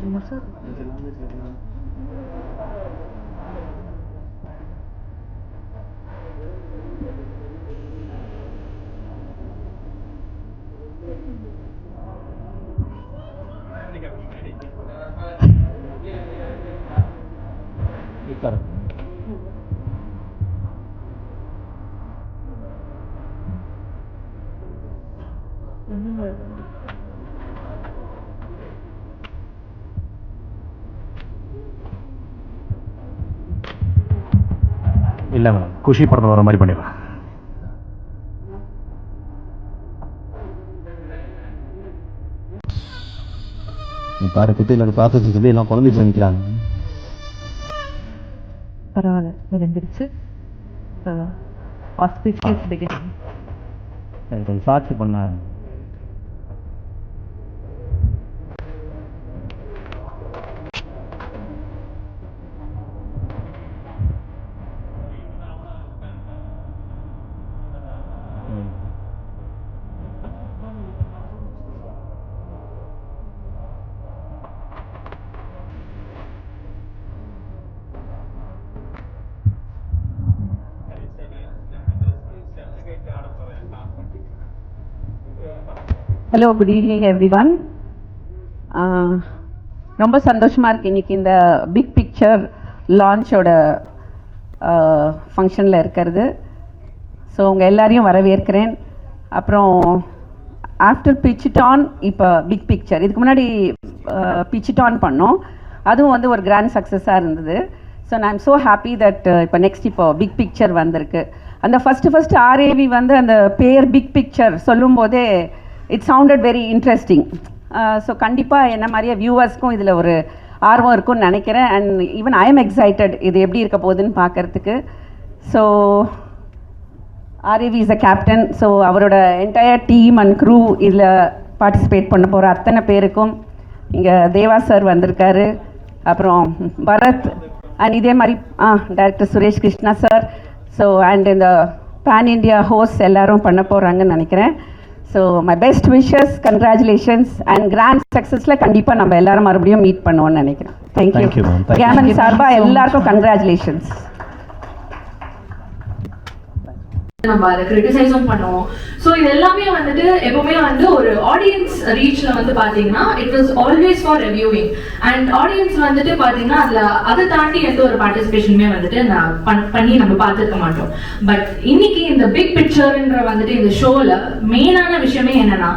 Vladimir sir. இல்லை madam, குஷி படத்தில் வர மாதிரி பண்ணிடலாம். பாரு குட்டியில் பார்த்து சொல்லி எல்லாம் குழந்தை பண்ணிக்கிறாங்க. பரவாயில்ல, விளைஞ்சிருச்சு. Auspicious beginning. கொஞ்சம் சாட்சி பண்ண ஹலோ, குட் ஈவினிங் எவ்ரிவன். ரொம்ப சந்தோஷமாக இருக்குது இன்றைக்கி இந்த பிக் பிக்சர் லான்ச்சோட ஃபங்க்ஷனில் இருக்கிறது. ஸோ உங்கள் எல்லாரையும் வரவேற்கிறேன். அப்புறம் ஆஃப்டர் பிச்சிட்டான் இப்போ பிக் பிக்சர், இதுக்கு முன்னாடி பிச்சிட்டான் பண்ணோம், அதுவும் வந்து ஒரு கிராண்ட் சக்ஸஸாக இருந்தது. So I am so happy that இப்போ நெக்ஸ்ட் இப்போ பிக் பிக்சர் வந்திருக்கு. அந்த ஃபஸ்ட்டு ஆர்ஏவி வந்து அந்த பேர் பிக் பிக்சர் சொல்லும் போதே it sounded very interesting. So கண்டிப்பாக என்ன மாதிரியே வியூவர்ஸ்க்கும் இதில் ஒரு ஆர்வம் இருக்கும்னு நினைக்கிறேன். And even I am excited இது எப்படி இருக்க போகுதுன்னு பார்க்குறதுக்கு. So ஆர்ஏவி is a captain. So அவரோட என்டையர் டீம் அண்ட் க்ரூ இதில் பார்ட்டிசிபேட் பண்ண போகிற அத்தனை பேருக்கும், இங்கே தேவா சார் வந்திருக்காரு, அப்புறம் பரத், அண்ட் இதே மாதிரி director Suresh Krishna sir. So and இந்த பேன் இண்டியா ஹோஸ்ட் எல்லாரும் பண்ண போகிறாங்கன்னு நினைக்கிறேன். So my best wishes, congratulations and grand சக்ஸஸில் கண்டிப்பாக நம்ம எல்லாரும் மறுபடியும் மீட் பண்ணுவோம்னு நினைக்கிறேன். தேங்க்யூ. கேமன் சார்பாக எல்லாருக்கும் கங்க்ராச்சுலேஷன்ஸ். நம்ம அதை கிரிட்டிசைஸும் பண்ணுவோம். ஸோ இது எல்லாமே வந்துட்டு எப்பவுமே வந்து ஒரு ஆடியன்ஸ் ரீச்ல வந்து பாத்தீங்கன்னா it was always for reviewing. And audience வந்துட்டு பாத்தீங்கன்னா அதுல அதை தாண்டி எந்த ஒரு பார்ட்டிசிபேஷனுமே வந்துட்டு நான் பண்ணி நம்ம பார்த்துருக்க மாட்டோம். பட் இன்னைக்கு இந்த பிக் பிக்சர்ன்ற வந்துட்டு இந்த ஷோல மெயினான விஷயமே என்னன்னா,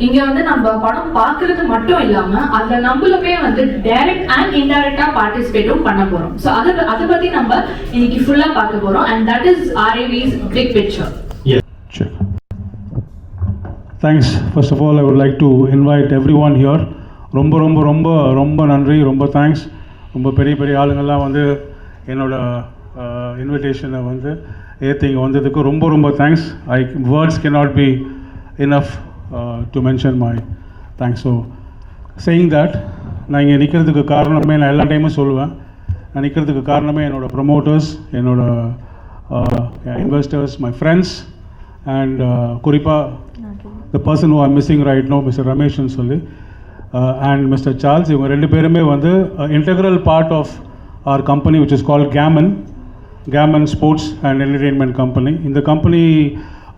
இங்க வந்து நம்ம படம் பார்க்கறது மட்டும் இல்லாம அதுல நம்மளுமே வந்து டைரக்ட் அண்ட் இன்டைரக்டா பார்ட்டிசிபேட்டும் பண்ண போறோம். ஸோ அதை பத்தி நம்ம இன்னைக்கு ஃபுல்லா பார்க்க போறோம். And that is RAV's big picture. Yes, sure. Thanks. First of all, I would like to invite everyone here. ரொம்ப ரொம்ப ரொம்ப ரொம்ப நன்றி, ரொம்ப தேங்க்ஸ். ரொம்ப பெரிய பெரிய ஆளுங்கள்லாம் வந்து என்னோட இன்விடேஷனை வந்து ஏற்று இங்கே வந்ததுக்கு ரொம்ப ரொம்ப thanks. Words cannot be enough to mention my thanks. So saying that, நான் இங்கே நிற்கிறதுக்கு காரணமே, நான் எல்லா டைமும் சொல்லுவேன், நான் நிற்கிறதுக்கு காரணமே என்னோட ப்ரொமோட்டர்ஸ், என்னோட investors, my friends, and Kuripa, the person who I'm missing right now, Mr. Ramesh சொல்லி, and Mr. Charles. இவங்க ரெண்டு பேருமே வந்து integral part of our company which is called Gammon Sports and Entertainment Company. இந்த company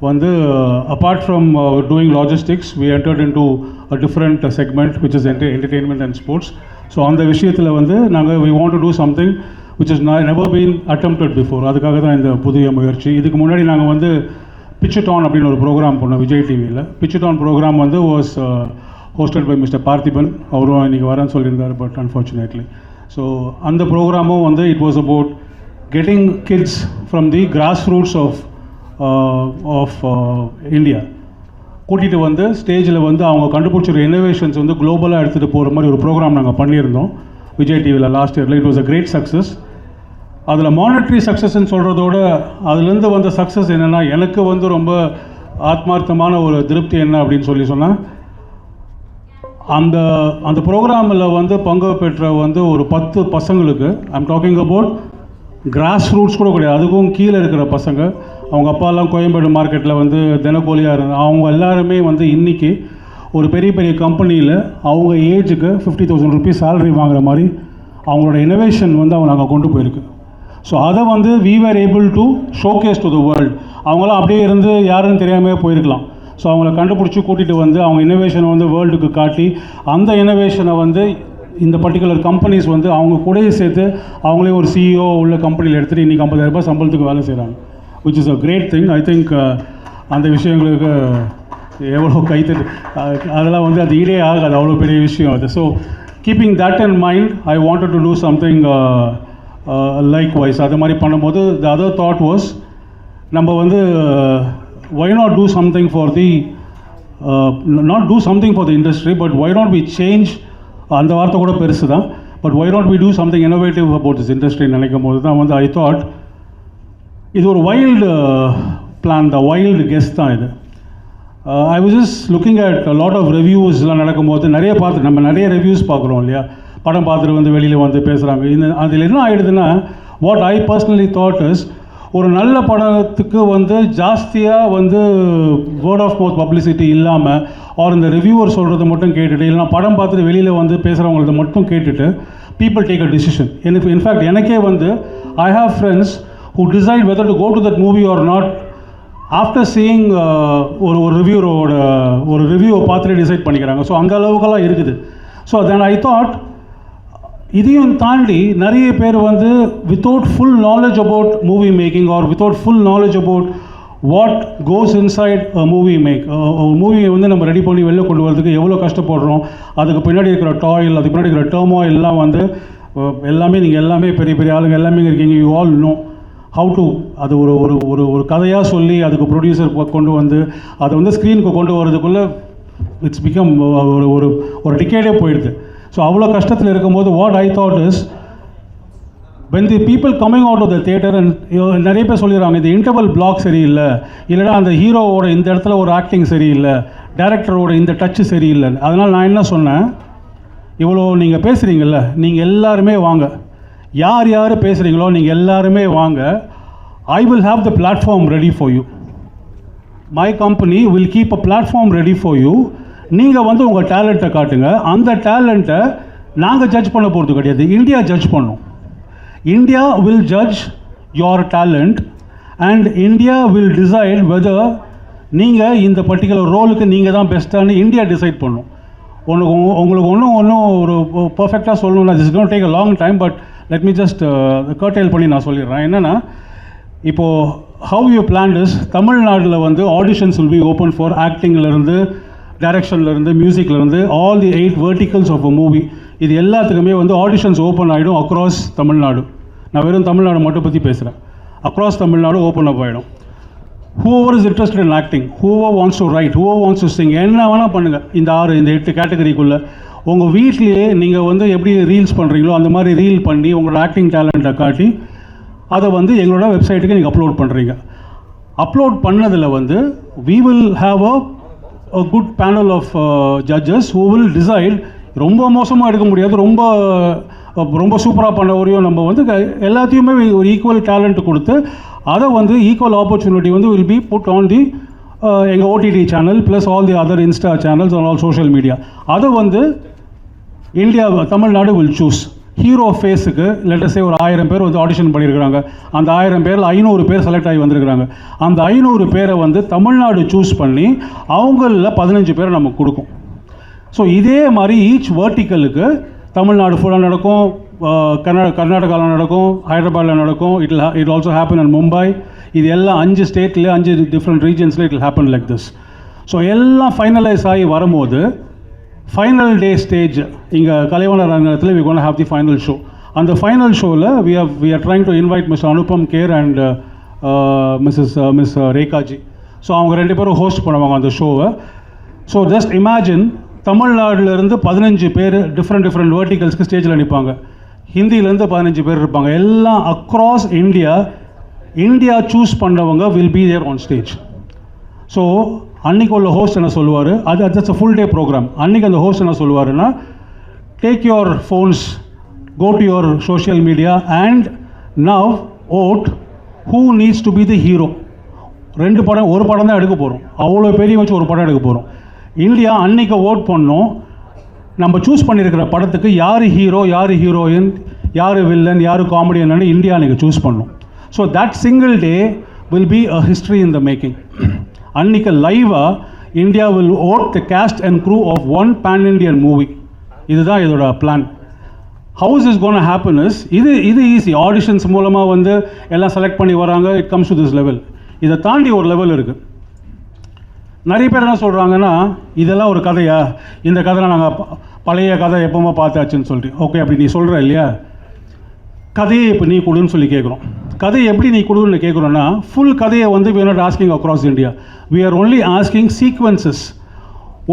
வந்து apart from doing logistics, we entered into a different segment which is entertainment and sports. So அந்த விஷயத்தில் வந்து நாங்கள் we want to do something which has never been attempted before. அதுக்காக தான் இந்த புதிய முயற்சி. இதுக்கு முன்னாடி நாங்கள் வந்து பிச்சிட்டான் அப்படின்னு ஒரு ப்ரோக்ராம் பண்ணோம் விஜய் டிவியில். பிச்சிட்டான் ப்ரோக்ராம் வந்து was hosted by mister Parthiban. அவரும் இன்றைக்கி வரேன்னு சொல்லியிருந்தார், பட் அன்ஃபார்ச்சுனேட்லி. ஸோ அந்த ப்ரோக்ராமும் வந்து it was about getting kids from the grass roots of India கூட்டிகிட்டு வந்து ஸ்டேஜில் வந்து அவங்க கண்டுபிடிச்சிருக்க இன்னோவேஷன்ஸ் வந்து குளோபலாக எடுத்துகிட்டு போகிற மாதிரி ஒரு ப்ரோக்ராம் நாங்கள் பண்ணியிருந்தோம் விஜய் டிவியில் லாஸ்ட் இயரில். It was a great success. அதில் மானிட்ரி சக்ஸஸ்ன்னு சொல்கிறதோட அதுலேருந்து வந்த சக்ஸஸ் என்னென்னா, எனக்கு வந்து ரொம்ப ஆத்மார்த்தமான ஒரு திருப்தி என்ன அப்படின்னு சொன்னால், அந்த ப்ரோக்ராமில் வந்து பங்கு பெற்ற வந்து ஒரு 10 பசங்களுக்கு, I'm talking about cross roots கூட கிடையாது, அதுக்கும் கீழே இருக்கிற பசங்க, அவங்க அப்பாலாம் கோயம்பேடு மார்க்கெட்டில் வந்து தினக்கூலியாக இருந்தாங்க, அவங்க எல்லாருமே வந்து இன்றைக்கி ஒரு பெரிய பெரிய கம்பெனியில் அவங்க ஏஜுக்கு 50,000 rupees சேலரி வாங்குற மாதிரி அவங்களோட இனோவேஷன் வந்து அவங்க நாங்கள் கொண்டு போயிருக்கு. ஸோ அதை வந்து we were able to showcase to the world. அவங்களாம் அப்படியே இருந்து யாருன்னு தெரியாமல் போயிருக்கலாம். ஸோ அவங்கள கண்டுபிடிச்சி கூட்டிகிட்டு வந்து அவங்க இனோவேஷனை வந்து வேர்ல்டுக்கு காட்டி அந்த இனோவேஷனை வந்து இந்த பர்டிகுலர் கம்பெனிஸ் வந்து அவங்க கூடயே சேர்த்து அவங்களே ஒரு CEO உள்ள கம்பெனியில் எடுத்துகிட்டு இன்றைக்கி 50,000 ரூபாய் சம்பளத்துக்கு வேலை செய்கிறாங்க, which is a great thing. I think அந்த விஷயங்களுக்கு எவ்வளோ கைத்தட்டு அதெல்லாம் வந்து அது ஈடே ஆகாது, அவ்வளோ பெரிய விஷயம் அது. So keeping that in mind I wanted to do something likewise. அது மாதிரி பண்ணும்போது த அதர் தாட் வாஸ் நம்ம வந்து why not do something for the not do something for the industry, but why not we change, அந்த வார்த்தை கூட பெருசு தான், but why not we do something innovative about this industry நினைக்கும் போது தான் வந்து ஐ தாட் இது ஒரு வைல்டு பிளான் தான், வைல்டு கெஸ் தான் இது. I was just looking at lot of ரிவ்யூஸ்லாம் நடக்கும்போது நம்ம நிறைய ரிவ்யூஸ் பார்க்குறோம் இல்லையா, படம் பார்த்துட்டு வந்து வெளியில் வந்து பேசுகிறாங்க. இந்த அதில் என்ன ஆகிடுதுன்னா what I personally thought is ஒரு நல்ல படத்துக்கு வந்து ஜாஸ்தியாக வந்து வேர்ட் ஆஃப் மவுத் பப்ளிசிட்டி இல்லாமல் ஆர் இந்த ரிவ்யூவர் சொல்கிறத மட்டும் கேட்டுட்டு இல்லைனா படம் பார்த்துட்டு வெளியில் வந்து பேசுகிறவங்களத மட்டும் கேட்டுட்டு பீப்புள் டேக் அ டிசிஷன். எனக்கு இன்ஃபேக்ட் எனக்கே வந்து I have friends who decide whether to go to that movie or not after seeing ஒரு ரிவ்யூரோட ஒரு ரிவ்யூவை பார்த்துட்டு டிசைட் பண்ணிக்கிறாங்க. ஸோ அந்த அளவுக்கெல்லாம் இருக்குது. ஸோ தென் ஐ தாட் இதையும் தாண்டி நிறைய பேர் வந்து without full knowledge about movie making or without full knowledge about what goes inside movie make, ஒரு மூவியை வந்து நம்ம ரெடி பண்ணி வெளில கொண்டு வரதுக்கு எவ்வளோ கஷ்டப்படுறோம், அதுக்கு பின்னாடி இருக்கிற டாயில், அதுக்கு பின்னாடி இருக்கிற டர்மாயில் எல்லாம் வந்து எல்லாமே நீங்கள் எல்லாமே பெரிய பெரிய ஆளுங்க எல்லாமே இருக்கீங்க, you all know how to அது ஒரு ஒரு ஒரு ஒரு கதையாக சொல்லி அதுக்கு ப்ரொடியூசர் கொண்டு வந்து அதை வந்து ஸ்க்ரீனுக்கு கொண்டு வரதுக்குள்ளே இட்ஸ் பிகம் ஒரு ஒரு ஒரு டிகேடே போயிடுது. ஸோ அவ்வளோ கஷ்டத்தில் இருக்கும்போது what I thought is when the people coming out of the theatre and நிறைய பேர் சொல்லிடுறாங்க இந்த இன்டர்வல் பிளாக் சரியில்லை, இல்லைனா அந்த ஹீரோவோட இந்த இடத்துல ஒரு ஆக்டிங் சரியில்லை, டேரக்டரோட இந்த டச்சு சரியில்லை. அதனால் நான் என்ன சொன்னேன், இவ்வளோ நீங்கள் பேசுகிறீங்கல்ல, நீங்கள் எல்லாருமே வாங்க, யார் யார் பேசுகிறீங்களோ நீங்கள் எல்லாருமே வாங்க, I will have the platform ready for you, my company will keep a platform ready for you. நீங்கள் வந்து உங்கள் டேலண்ட்டை காட்டுங்க, அந்த டேலண்ட்டை நாங்கள் ஜட்ஜ் பண்ண போகிறது கிடையாது, இந்தியா ஜட்ஜ் பண்ணும். India will judge your talent and India will decide whether நீங்கள் இந்த பர்டிகுலர் ரோலுக்கு நீங்கள் தான் பெஸ்ட்டானு இந்தியா டிசைட் பண்ணும். உங்களுக்கு ஒன்றும் ஒரு பர்ஃபெக்டாக சொல்லணும்னா this is going to take a long time, but let me just curtail பண்ணி நான் சொல்லிடுறேன். என்னென்னா இப்போது ஹவ் யூ பிளான் இஸ் தமிழ்நாட்டில் வந்து auditions will be open for ஆக்டிங்லேருந்து டைரக்ஷன்லேருந்து மியூசிக்லேருந்து all the 8 verticals of a movie. இது எல்லாத்துக்குமே வந்து ஆடிஷன்ஸ் ஓப்பன் ஆகிடும் அக்ராஸ் தமிழ்நாடு. நான் வெறும் தமிழ்நாடு மட்டும் பற்றி பேசுகிறேன். அக்ராஸ் தமிழ்நாடு ஓப்பன் அப் ஆகிடும். whoever is interested in acting, whoever wants to write, whoever wants to sing, என்ன வேணால் பண்ணுங்கள். இந்த 8 கேட்டகரிக்குள்ளே உங்கள் வீட்லேயே நீங்கள் வந்து எப்படி ரீல்ஸ் பண்ணுறீங்களோ அந்த மாதிரி ரீல் பண்ணி உங்களோட ஆக்டிங் டேலண்ட்டை காட்டி அதை வந்து எங்களோட வெப்சைட்டுக்கு நீங்கள் அப்லோட் பண்ணுறீங்க. அப்லோட் பண்ணதில் வந்து we will have a good panel of judges who will decide. ரொம்ப மோசமாக எடுக்க முடியாது, ரொம்ப சூப்பராக பண்ண வரையும் நம்ம வந்து எல்லாத்தையுமே ஒரு ஈக்குவல் டேலண்ட் கொடுத்து அதை வந்து ஈக்குவல் ஆப்பர்ச்சுனிட்டி வந்து will be put on the எங்கள் OTT channel plus all the other insta channels on all social media. அதை வந்து India Tamil Nadu will choose. Hero ஃபேஸுக்கு லெட்டஸே ஒரு 1000 பேர் வந்து ஆடிஷன் பண்ணியிருக்கிறாங்க. அந்த 1000 பேரில் 500 பேர் செலக்ட் ஆகி வந்திருக்கிறாங்க. அந்த 500 பேரை வந்து தமிழ்நாடு சூஸ் பண்ணி அவங்களில் 15 பேரை நமக்கு கொடுக்கும். ஸோ இதே மாதிரி ஈச் வேர்ட்டிக்கலுக்கு தமிழ்நாடு ஃபுல்லாக நடக்கும், கர்நாடகாவில் நடக்கும், ஹைதராபாத்தில் நடக்கும், it also happen in Mumbai. இது எல்லாம் 5 ஸ்டேட்டில் 5 டிஃப்ரெண்ட் ரீஜன்ஸில் it will happen like this. So எல்லாம் ஃபைனலைஸ் ஆகி வரும்போது ஃபைனல் டே ஸ்டேஜ் இங்கே கலைவாணர் அரங்கத்தில் we gonna have the final show. அந்த ஃபைனல் ஷோவில் we are trying to invite mister Anupam Kher and miss Rekhaji. So அவங்க 2 பேரும் ஹோஸ்ட் பண்ணுவாங்க அந்த ஷோவை. ஸோ ஜஸ்ட் இமேஜின் தமிழ்நாட்டிலேருந்து 15 பேர் டிஃப்ரெண்ட் வேர்ட்டிகல்ஸ்க்கு ஸ்டேஜில் நிற்பாங்க. ஹிந்திலேருந்து 15 பேர் இருப்பாங்க. எல்லாம் அக்ராஸ் இந்தியா சூஸ் பண்ணவங்க will be there on stage. So அன்றைக்கி உள்ள ஹோஸ்ட் என்ன சொல்லுவார், that's a full day program. அன்றைக்கி அந்த ஹோஸ்ட் என்ன சொல்லுவாருன்னா, take your phones, go to your social media and now vote who needs to be the hero. 2 படம், ஒரு படம் தான் எடுக்க போகிறோம், அவ்வளோ பெரிய வச்சு ஒரு படம் எடுக்க போகிறோம். இந்தியா அன்றைக்கி ஓட் பண்ணோம். நம்ம சூஸ் பண்ணியிருக்கிற படத்துக்கு யார் ஹீரோ, யார் ஹீரோயின், யார் வில்லன், யார் காமெடியன்னு இந்தியா அன்றைக்கி சூஸ் பண்ணோம். So that single day will be a history in the making. அன்றைக்கி லைவாக India will vote the cast and crew of one pan Indian movie. இதுதான் இதோட plan. How's is gonna happen is இது easy. Auditions மூலமாக வந்து எல்லாம் select பண்ணி வராங்க. It comes to this level. இதை தாண்டி ஒரு லெவல் இருக்குது. நிறைய பேர் என்ன சொல்கிறாங்கன்னா, இதெல்லாம் ஒரு கதையா, இந்த கதையில் நாங்கள் பழைய கதை எப்போவுமே பார்த்தாச்சுன்னு சொல்லிட்டு. ஓகே, அப்படி நீ சொல்கிற இல்லையா, கதையை இப்போ நீ கொடுன்னு சொல்லி கேட்குறோம். கதையை எப்படி நீ கொடுன்னு கேட்குறோன்னா, ஃபுல் கதையை வந்து we are not asking across India. We are only asking sequences.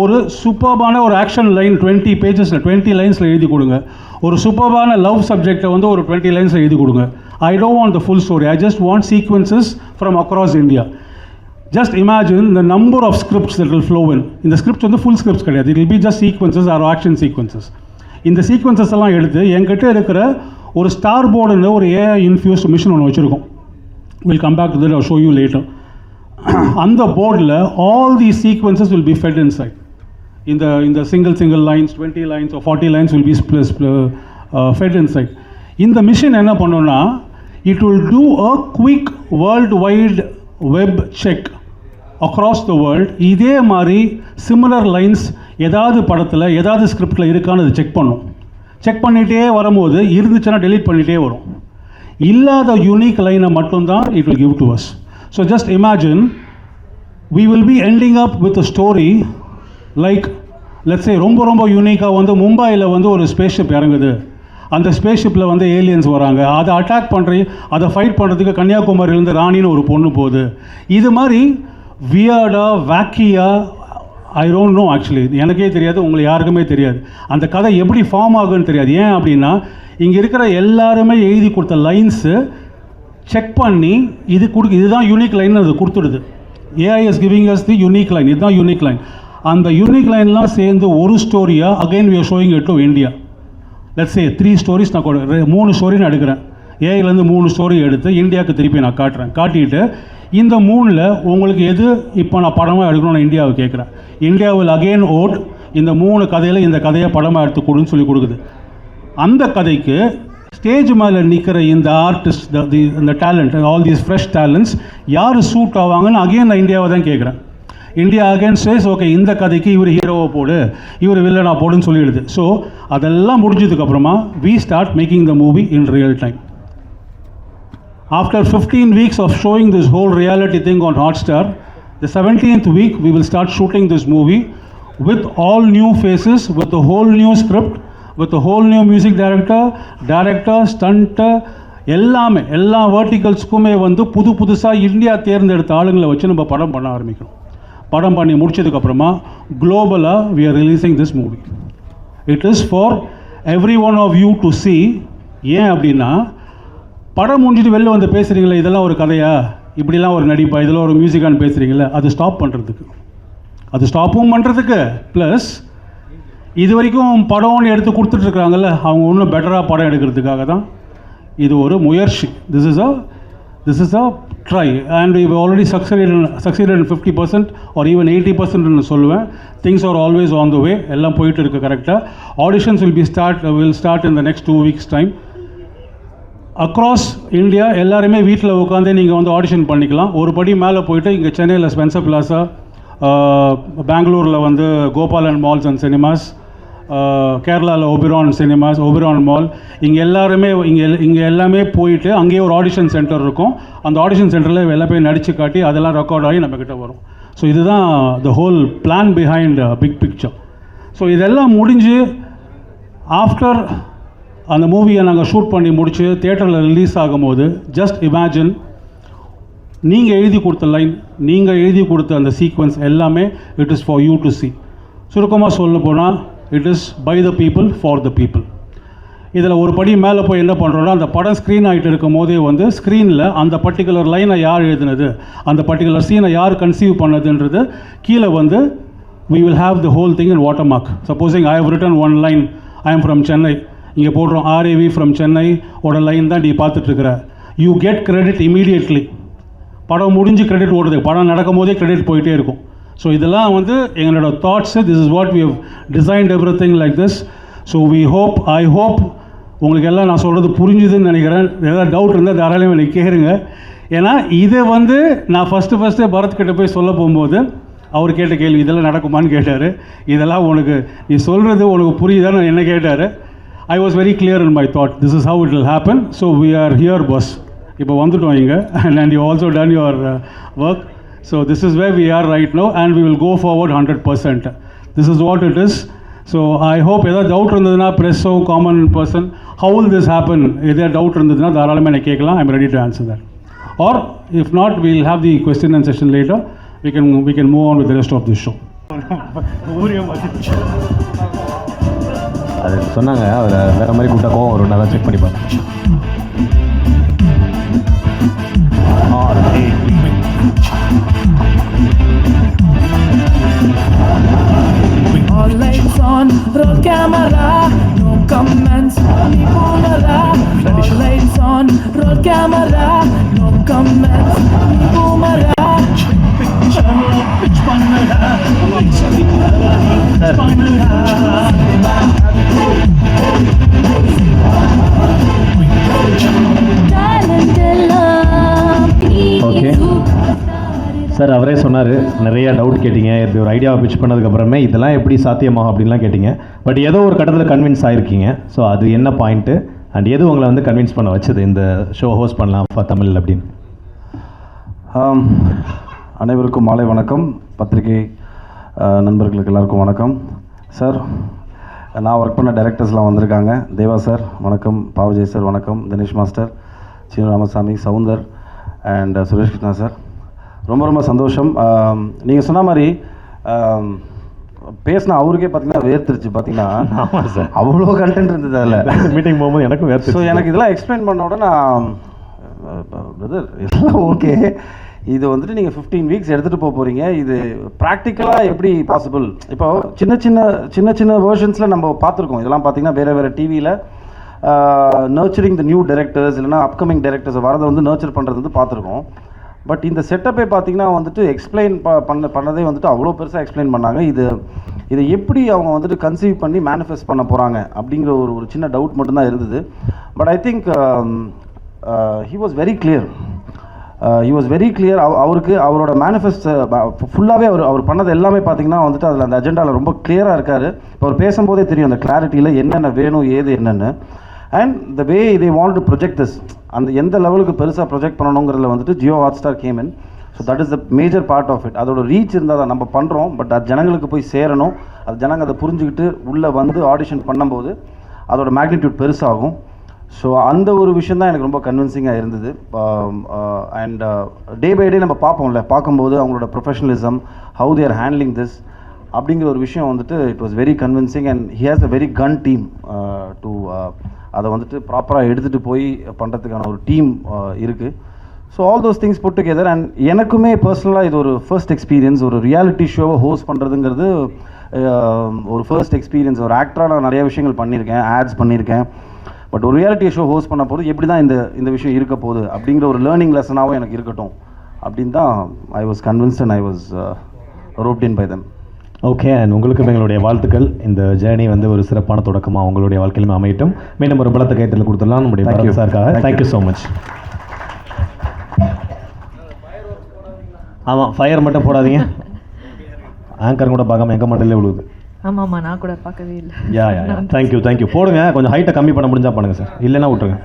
ஒரு சூப்பர்பான ஒரு ஆக்ஷன் லைன் 20 பேஜஸில் 20 லைன்ஸில் எழுதி கொடுங்க. ஒரு சூப்பர்பான லவ் சப்ஜெக்டை வந்து ஒரு 20 லைன்ஸில் எழுதி கொடுங்க. I don't want the full story. I just want sequences from across India. Just imagine the number of scripts that will flow in. இந்த ஸ்கிரிப்ட்ஸ் வந்து ஃபுல் ஸ்கிரிப்ட்ஸ் கிடையாது. It will be just sequences or action sequences. இந்த sequences எல்லாம் எடுத்து என்கிட்ட இருக்கிற ஒரு star போர்டுன்னு ஒரு AI இன்ஃபியூஸ்ட் மிஷின் ஒன்று வச்சுருக்கோம். Will come back to that, I'll show you later. அந்த போர்டில் all these sequences will be fed inside. இந்த single lines, 20 lines or 40 lines will be fed inside. இந்த மிஷின் என்ன பண்ணுன்னா, it will do a quick worldwide web check across the world. இதே மாதிரி similar lines ஏதாவது படத்தில் ஏதாவது ஸ்கிரிப்டில் இருக்கான்னு அது செக் பண்ணும். செக் பண்ணிகிட்டே வரும்போது இருந்துச்சுன்னா டெலீட் பண்ணிகிட்டே வரும். இல்லாத யூனிக் லைனை மட்டும்தான் it will give to us. So just imagine we will be ending up with a story like, let's say ரொம்ப யூனிக்காக வந்து மும்பையில் வந்து ஒரு ஸ்பேஸ்ஷிப் இறங்குது. அந்த ஸ்பேஸ்ஷிப்பில் வந்து ஏலியன்ஸ் வராங்க. அதை அட்டாக் பண்ணுற, அதை ஃபைட் பண்ணுறதுக்கு கன்னியாகுமரியிலேருந்து ராணின்னு ஒரு பொண்ணு போகுது. இது மாதிரி வியர்டாக வேக்கியாக, ஐ டோன்ட் நோ ஆக்சுவலி, எனக்கே தெரியாது, உங்களுக்கு யாருக்குமே தெரியாது. அந்த கதை எப்படி ஃபார்ம் ஆகுன்னு தெரியாது. ஏன் அப்படின்னா, இங்கே இருக்கிற எல்லாருமே எழுதி கொடுத்த லைன்ஸு செக் பண்ணி இதுதான் யூனிக் லைன் அது கொடுத்துடுது. AI is giving us the unique line. இதுதான் யூனிக் லைன். அந்த யூனிக் லைன்லாம் சேர்ந்து ஒரு ஸ்டோரியாக again we are showing it to India. Let's say 3 stories நான் 3 ஸ்டோரி நான் எடுக்கிறேன். ஏஐலேருந்து 3 ஸ்டோரி எடுத்து இந்தியாவுக்கு திருப்பி நான் காட்டிட்டு இந்த 3ல் உங்களுக்கு எது இப்போ நான் படமாக எடுக்கணும்னு நான் இந்தியாவை கேட்குறேன். இந்தியா வில் அகெயின் ஓட் இந்த 3 கதையில் இந்த கதையை படமாக எடுத்து கொடுன்னு சொல்லி கொடுக்குது. அந்த கதைக்கு ஸ்டேஜ் மேலே நிற்கிற இந்த ஆர்டிஸ்ட், இந்த talent, all these fresh talents யார் சூட் ஆவாங்கன்னு அகெயின் நான் இந்தியாவை தான் கேட்குறேன். இந்தியா அகேன் சேஸ் ஓகே, இந்த கதைக்கு இவர் ஹீரோவை போடு, இவர் வில்லனா போடுன்னு சொல்லிடுது. ஸோ அதெல்லாம் முடிஞ்சதுக்கப்புறமா we start making the movie in real time. After 15 weeks of showing this whole reality thing on Hotstar, the 17th week we will start shooting this movie with all new faces, with a whole new script, with a whole new music director, stunt, எல்லா வேர்ட்டிகல்ஸ்க்குமே வந்து புதுசாக India தேர்ந்தெடுத்த ஆளுங்களை வச்சு நம்ம படம் பண்ண ஆரம்பிக்கணும். படம் பண்ணி முடிச்சதுக்கப்புறமா குளோபலாக we are releasing this movie. It is for every one of you to see. ஏன் அப்படின்னா, படம் முடிஞ்சிட்டு வெளில வந்து பேசுகிறீங்களே, இதெல்லாம் ஒரு கதையா, இப்படிலாம் ஒரு நடிப்பா, இதெல்லாம் ஒரு மியூசிக்கான்னு பேசுகிறீங்களே, அது ஸ்டாப் பண்ணுறதுக்கு, அது ஸ்டாப்பும் பண்ணுறதுக்கு, ப்ளஸ் இது வரைக்கும் படம்னு எடுத்து கொடுத்துட்ருக்குறாங்கல்ல, அவங்க இன்னும் பெட்டராக படம் எடுக்கிறதுக்காக தான் இது ஒரு முயற்சி. This is a try, and we've already succeeded in 50% or even 80% ன்னு சொல்லுவேன். Things are always on the way. எல்லாம் போயிட்டு இருக்கு கரெக்டாக. Auditions will start in the next 2 weeks time. Across India எல்லாருமே வீட்டில் உட்காந்து நீங்கள் வந்து ஆடிஷன் பண்ணிக்கலாம். ஒரு படி மேலே போயிட்டு இங்கே சென்னையில் ஸ்பென்சர் பிளாசா, பெங்களூரில் வந்து கோபாலன் மால்ஸ் அண்ட் சினிமாஸ், கேரளாவில் ஒபிரான் மால், இங்கே எல்லாமே போயிட்டு அங்கேயே ஒரு ஆடிஷன் சென்டர் இருக்கும். அந்த ஆடிஷன் சென்டரில் எல்லா போய் நடித்து காட்டி அதெல்லாம் ரெக்கார்ட் ஆகி நம்மக்கிட்ட வரும். ஸோ இதுதான் the whole plan behind big picture. So இதெல்லாம் முடிஞ்சு ஆஃப்டர் அந்த மூவியை நாங்கள் ஷூட் பண்ணி முடித்து தியேட்டரில் ரிலீஸ் ஆகும்போது, ஜஸ்ட் இமேஜின், நீங்கள் எழுதி கொடுத்த லைன், நீங்கள் எழுதி கொடுத்த அந்த சீக்வன்ஸ் எல்லாமே it is for you to see. சுருக்கமாக சொல்ல போனால் it is by the people for the people. இதில் ஒரு படி மேலே போய் என்ன பண்ணுறோன்னா, அந்த படம் ஸ்க்ரீன் ஆகிட்டு இருக்கும் போதே வந்து ஸ்க்ரீனில் அந்த பர்டிகுலர் லைனை யார் எழுதுனது, அந்த பர்டிகுலர் சீனை யார் கன்சீவ் பண்ணதுன்றது கீழே வந்து we will have the whole thing in watermark. Supposing I have written one line, I am from Chennai, இங்கே போடுறோம் RAV from Chennai ஓட லைன் தான் நீ பார்த்துட்ருக்குற. You get credit immediately. படம் முடிஞ்சு கிரெடிட் ஓடுது, படம் நடக்கும் போதே கிரெடிட் போயிட்டே இருக்கும். ஸோ இதெல்லாம் வந்து எங்களோட thoughts, this is what we have designed everything like this. So I hope உங்களுக்கு எல்லாம் நான் சொல்கிறது புரிஞ்சுதுன்னு நினைக்கிறேன். ஏதாவது டவுட் இருந்தால் தாராளமாக எனக்கு கேளுங்க. ஏன்னா இதை வந்து நான் ஃபஸ்ட்டு பரத்கிட்ட போய் சொல்ல போகும்போது அவர் கேட்ட கேள்வி இதெல்லாம் நடக்குமான்னு கேட்டார். இதெல்லாம் உனக்கு நீ சொல்கிறது உனக்கு புரியுதான்னு என்ன கேட்டார். I was very clear in my thought. This is how it will happen. So we are here, boss. இப்போ வந்துட்டோம் இங்கே and you also done your work. So this is where we are right now and we will go forward 100%. This is what it is. So I hope ஏதாவது doubt இருந்ததுன்னா ப்ரெஸ்ஸோ common person how will this happen ஏதாவது doubt இருந்ததுன்னா தாராளமாக எனக்கு கேட்கலாம். I'm ready to answer that. Or if not, we'll have the question and session later. We can move on with the rest of this show. அது சொன்னாங்க அவரை வேறு மாதிரி கூப்பிட்டா கோவம் வரும், நல்லா செக் பண்ணி பார்த்தேன். All lights on, roll camera, no comments, only boomerang. All lights on, roll camera, no comments, only boomerang. Pitch pannaga, okay sir, அவரே சொன்னார் நிறைய டவுட் கேட்டிங்க. இப்படி ஒரு ஐடியாவை பிச் பண்ணதுக்கப்புறமே இதெல்லாம் எப்படி சாத்தியமாகும் அப்படின்லாம் கேட்டிங்க. பட் ஏதோ ஒரு கட்டத்தில் கன்வின்ஸ் ஆகிருக்கீங்க. ஸோ அது என்ன பாயிண்ட்டு அண்ட் எது உங்களை வந்து கன்வின்ஸ் பண்ண வச்சது இந்த ஷோ ஹோஸ்ட் பண்ணலாம் ஃபார் தமிழ் அப்படின்னு? அனைவருக்கும் மாலை வணக்கம். பத்திரிகை நண்பர்களுக்கு எல்லாருக்கும் வணக்கம். சார், நான் ஒர்க் பண்ண டைரக்டர்ஸ்லாம் வந்திருக்காங்க. தேவா சார் வணக்கம், பாவஜய் சார் வணக்கம், Dinesh master, Seenu Ramasamy, Soundar and Suresh Krishna sir. ரொம்ப ரொம்ப சந்தோஷம். நீங்கள் சொன்ன மாதிரி பேசினா அவருக்கே பார்த்தீங்கன்னா வேர்த்துருச்சு. பார்த்தீங்கன்னா ஆமாம் சார், அவ்வளோ கண்டென்ட் இருந்தது அதில். மீட்டிங் போகும்போது எனக்கும் வேர்த்து. ஸோ எனக்கு இதெல்லாம் எக்ஸ்பிளைன் பண்ண உடனே நான் பிரதர் இதெல்லாம் ஓகே, இது வந்துட்டு நீங்கள் 15 வீக்ஸ் எடுத்துகிட்டு போக போகிறீங்க, இது ப்ராக்டிக்கலாக எப்படி பாசிபிள்? இப்போ சின்ன சின்ன வேர்ஷன்ஸில் நம்ம பார்த்துருக்கோம். இதெல்லாம் பார்த்தீங்கன்னா வேறு டிவியில் நர்ச்சரிங் த நியூ டைரக்டர்ஸ் இல்லைனா அப்கமிங் டைரக்டர்ஸ் வரதை வந்து நர்ச்சர் பண்ணுறது வந்து பார்த்துருக்கோம். பட் இந்த செட்டப்பே பார்த்தீங்கன்னா வந்துட்டு எக்ஸ்பிளைன் பண்ணதே வந்துட்டு அவ்வளோ பெருசாக எக்ஸ்பிளைன் பண்ணாங்க. இதை எப்படி அவங்க வந்துட்டு கன்சீவ் பண்ணி மேனிஃபெஸ்ட் பண்ண போகிறாங்க அப்படிங்கிற ஒரு சின்ன டவுட் மட்டும்தான் இருந்தது. But I think he was very clear. அவருக்கு அவரோட மேனிஃபெஸ்ட் ஃபுல்லாகவே அவர் பண்ணது எல்லாமே பார்த்தீங்கன்னா வந்துட்டு அதில் அந்த அஜெண்டாவில் ரொம்ப கிளியராக இருக்கார். இப்போ அவர் பேசும்போதே தெரியும் அந்த கிளாரிட்டியில் என்னென்ன வேணும் ஏது என்னென்னு. And the way they want to project this, அந்த எந்த லெவலுக்கு பெருசாக ப்ரொஜெக்ட் பண்ணணுங்கிறதுல வந்துட்டு Jio Hotstar came in. So that is the major part of it. அதோட ரீச் இருந்தால் தான் நம்ம பண்ணுறோம், பட் அது ஜனங்களுக்கு போய் சேரணும். அது ஜனங்க அதை புரிஞ்சுக்கிட்டு உள்ளே வந்து ஆடிஷன் பண்ணும்போது அதோட மேக்னிடியூட் பெருசாகும். ஸோ அந்த ஒரு விஷயம் தான் எனக்கு ரொம்ப கன்வின்சிங்காக இருந்தது. அண்ட் டே பை டே நம்ம பார்க்கும்போது அவங்களோட professionalism, how they're handling this அப்படிங்கிற ஒரு விஷயம் வந்துட்டு it was very convincing. And he has a very gun team to அதை வந்துட்டு ப்ராப்பராக எடுத்துகிட்டு போய் பண்ணுறதுக்கான ஒரு டீம் இருக்குது. So all those things put together. And எனக்குமே பர்சனலாக இது ஒரு ஃபர்ஸ்ட் எக்ஸ்பீரியன்ஸ். ஒரு ரியாலிட்டி ஷோவை ஹோஸ்ட் பண்ணுறதுங்கிறது ஒரு ஃபர்ஸ்ட் எக்ஸ்பீரியன்ஸ். ஒரு ஆக்டராக நான் நிறைய விஷயங்கள் பண்ணியிருக்கேன், ஆட்ஸ் பண்ணியிருக்கேன். பட் ஒரு ரியாலிட்டி ஷோ ஹோஸ்ட் பண்ண போது எப்படி தான் இந்த விஷயம் இருக்க போகுது அப்படிங்கிற ஒரு லேர்னிங் லெசனாகவும் எனக்கு இருக்கட்டும் அப்படின்னு தான் I was convinced and I was roped in by them. Okay, and உங்களுக்கு எங்களுடைய வாழ்த்துக்கள். இந்த ஜேர்னி வந்து ஒரு சிறப்பான தொடக்கமாக உங்களுடைய வாழ்க்கையிலுமே அமையட்டும். மீண்டும் ஒரு பலத்த கைத்தல் கொடுத்துடலாம் நம்முடைய பரத் சாருக்காக. Thank you so much. ஆமாம், ஃபயர் மட்டும் போடாதீங்க. ஆங்கர் கூட பார்க்காம எங்கள் மண்டலே விழுவுது. ஆமாம்மா, நான் கூட பார்க்கவே இல்லை. யா தேங்க்யூ போடுங்க. கொஞ்சம் ஹைட்டை கம்மி பண்ண முடிஞ்சால் பண்ணுங்கள் சார், இல்லைன்னா விட்டுருங்க.